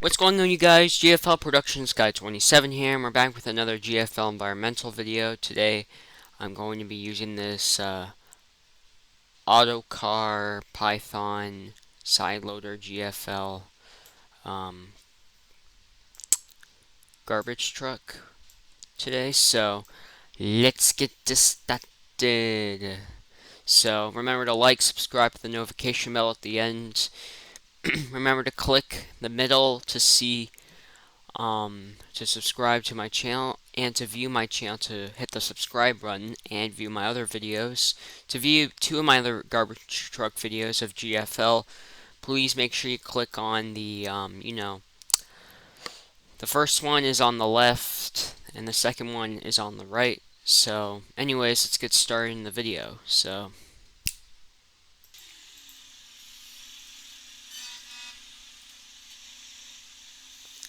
What's going on, you guys? GFL Productions Guy 27 here, and we're back with another GFL environmental video. Today, I'm going to be using this Autocar Python side loader GFL um, garbage truck today. So, let's get this started. So, remember to like, subscribe, with the notification bell at the end. Remember to click the middle to see to subscribe to my channel, and to view my channel to hit the subscribe button and view my other videos. To view two of my other garbage truck videos of GFL, please make sure you click on the the first one is on the left and the second one is on the right. So anyways, let's get started in the video.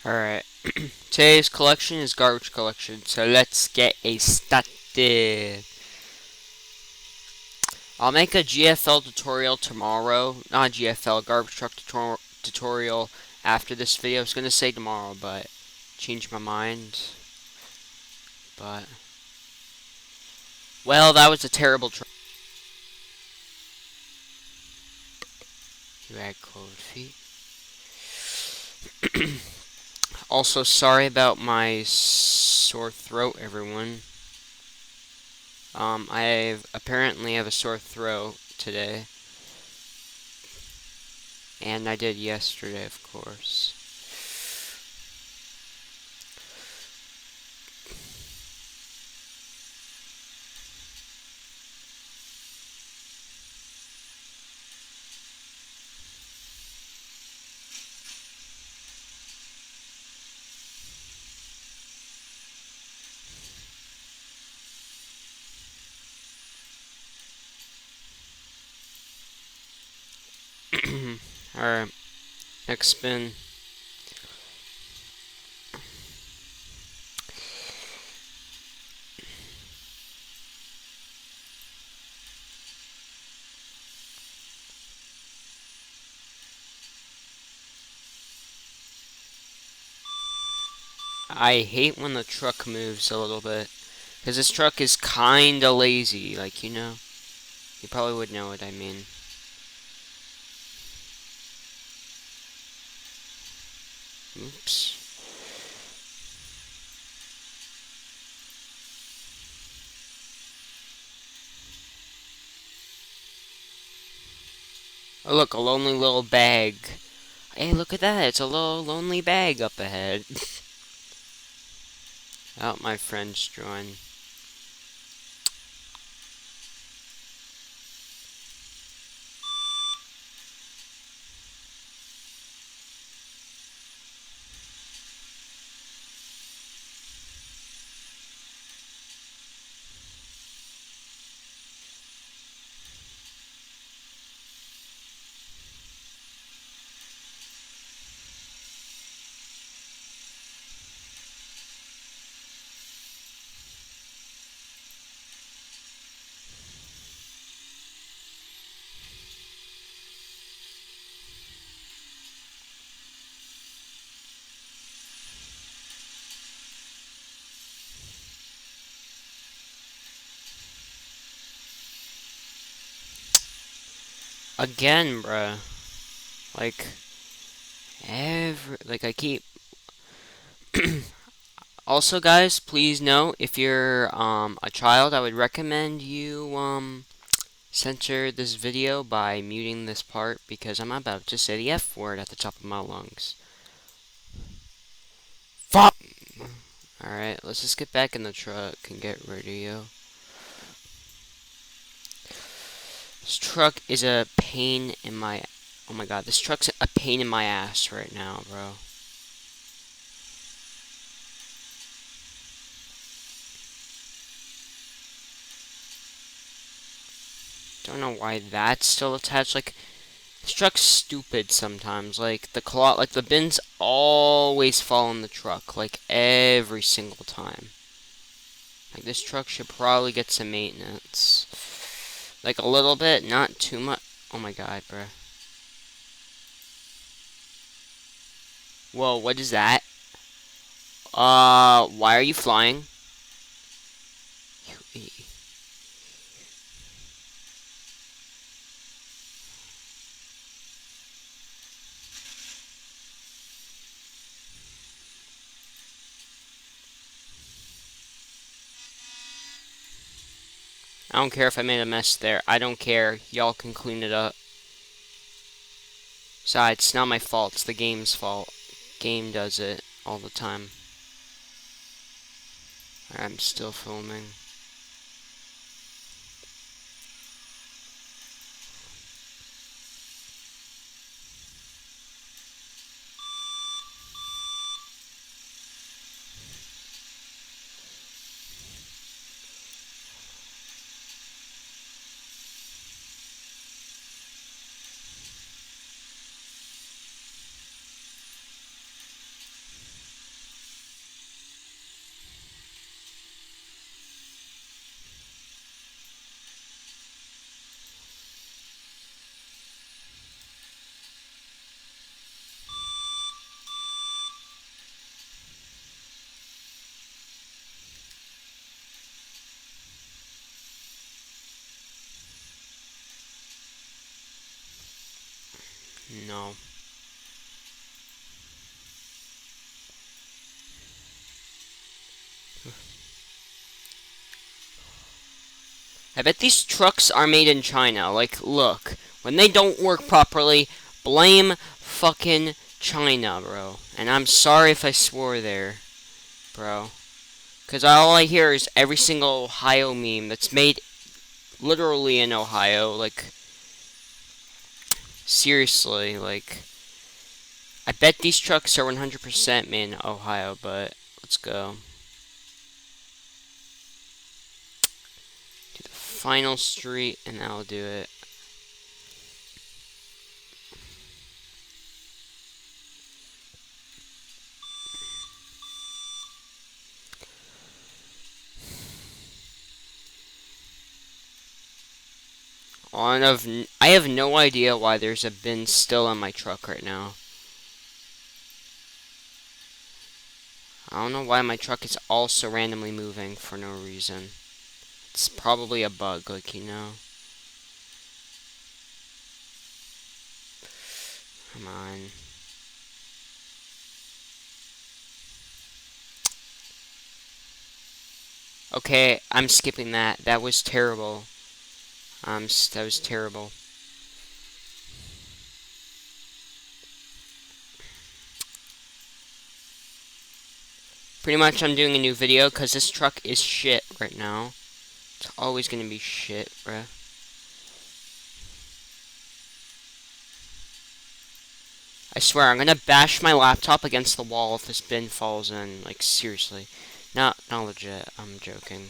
Alright, today's collection is garbage collection, so let's get started. I'll make a GFL tutorial tomorrow. Not GFL, garbage truck tutorial after this video. I was going to say tomorrow, but changed my mind. But, well, that was a terrible truck. You had cold feet. Also, sorry about my sore throat, everyone. I apparently have a sore throat today. And I did yesterday, of course. Alright, next spin. I hate when the truck moves a little bit, because this truck is kinda lazy, like, you know? You probably would know what I mean. Oops. Oh look, a lonely little bag. Hey, look at that, it's a little lonely bag up ahead. Oh, my friend's joined. Again, bruh. Like, I keep... Also, guys, please note, if you're, a child, I would recommend you, censor this video by muting this part, because I'm about to say the F word at the top of my lungs. Fuck! Alright, let's just get back in the truck and get rid of you. This truck is a pain in my... Oh my god, this truck's a pain in my ass right now, bro. Don't know why that's still attached. Like, this truck's stupid sometimes. Like, the bins always fall in the truck. Like, every single time. Like, this truck should probably get some maintenance. Like, a little bit, not too much. Oh my god, bruh. Whoa, what is that? Why are you flying? I don't care if I made a mess there. I don't care. Y'all can clean it up. Besides, it's not my fault. It's the game's fault. Game does it all the time. I'm still filming. No. I bet these trucks are made in China. Like, look. When they don't work properly, blame fucking China, bro. And I'm sorry if I swore there, bro. Because all I hear is every single Ohio meme that's made literally in Ohio. Like, seriously, like, I bet these trucks are 100% made in Ohio, but let's go. Do the final street, and I'll do it. I have no idea why there's a bin still on my truck right now. I don't know why my truck is also randomly moving for no reason. It's probably a bug, like, you know. Come on. Okay, I'm skipping that. That was terrible. That was terrible. Pretty much I'm doing a new video because this truck is shit right now. It's always gonna be shit, bruh. I swear, I'm gonna bash my laptop against the wall if this bin falls in. Like, seriously. Not legit. I'm joking.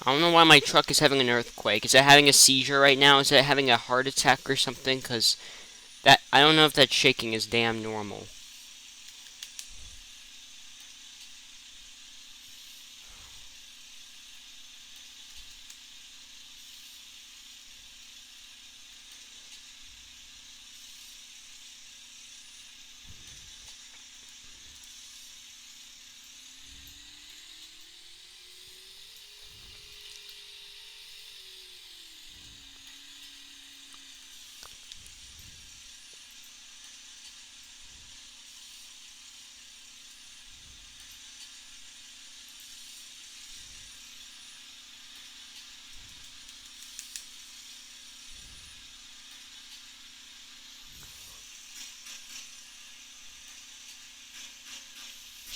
I don't know why my truck is having an earthquake. Is it having a seizure right now? Is it having a heart attack or something? Because I don't know if that shaking is damn normal.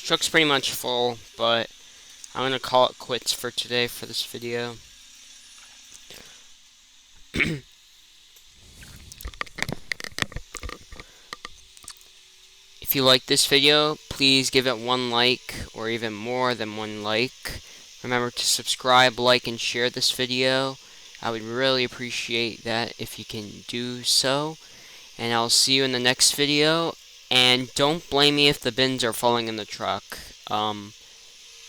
Truck's pretty much full, but I'm gonna call it quits for today for this video. If you like this video, please give it one like, or even more than one like. Remember to subscribe, like, and share this video. I would really appreciate that if you can do so. And I'll see you in the next video. And don't blame me if the bins are falling in the truck.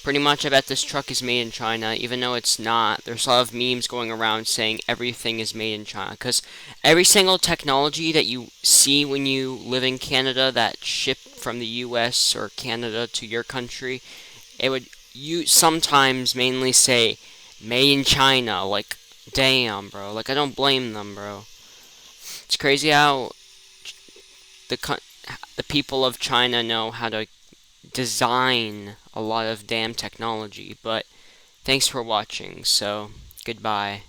Pretty much, I bet this truck is made in China, even though it's not. There's a lot of memes going around saying everything is made in China. Because every single technology that you see when you live in Canada that ship from the US or Canada to your country, it would you sometimes mainly say made in China. Like, damn, bro. Like, I don't blame them, bro. It's crazy how the the people of China know how to design a lot of damn technology. But thanks for watching. So goodbye.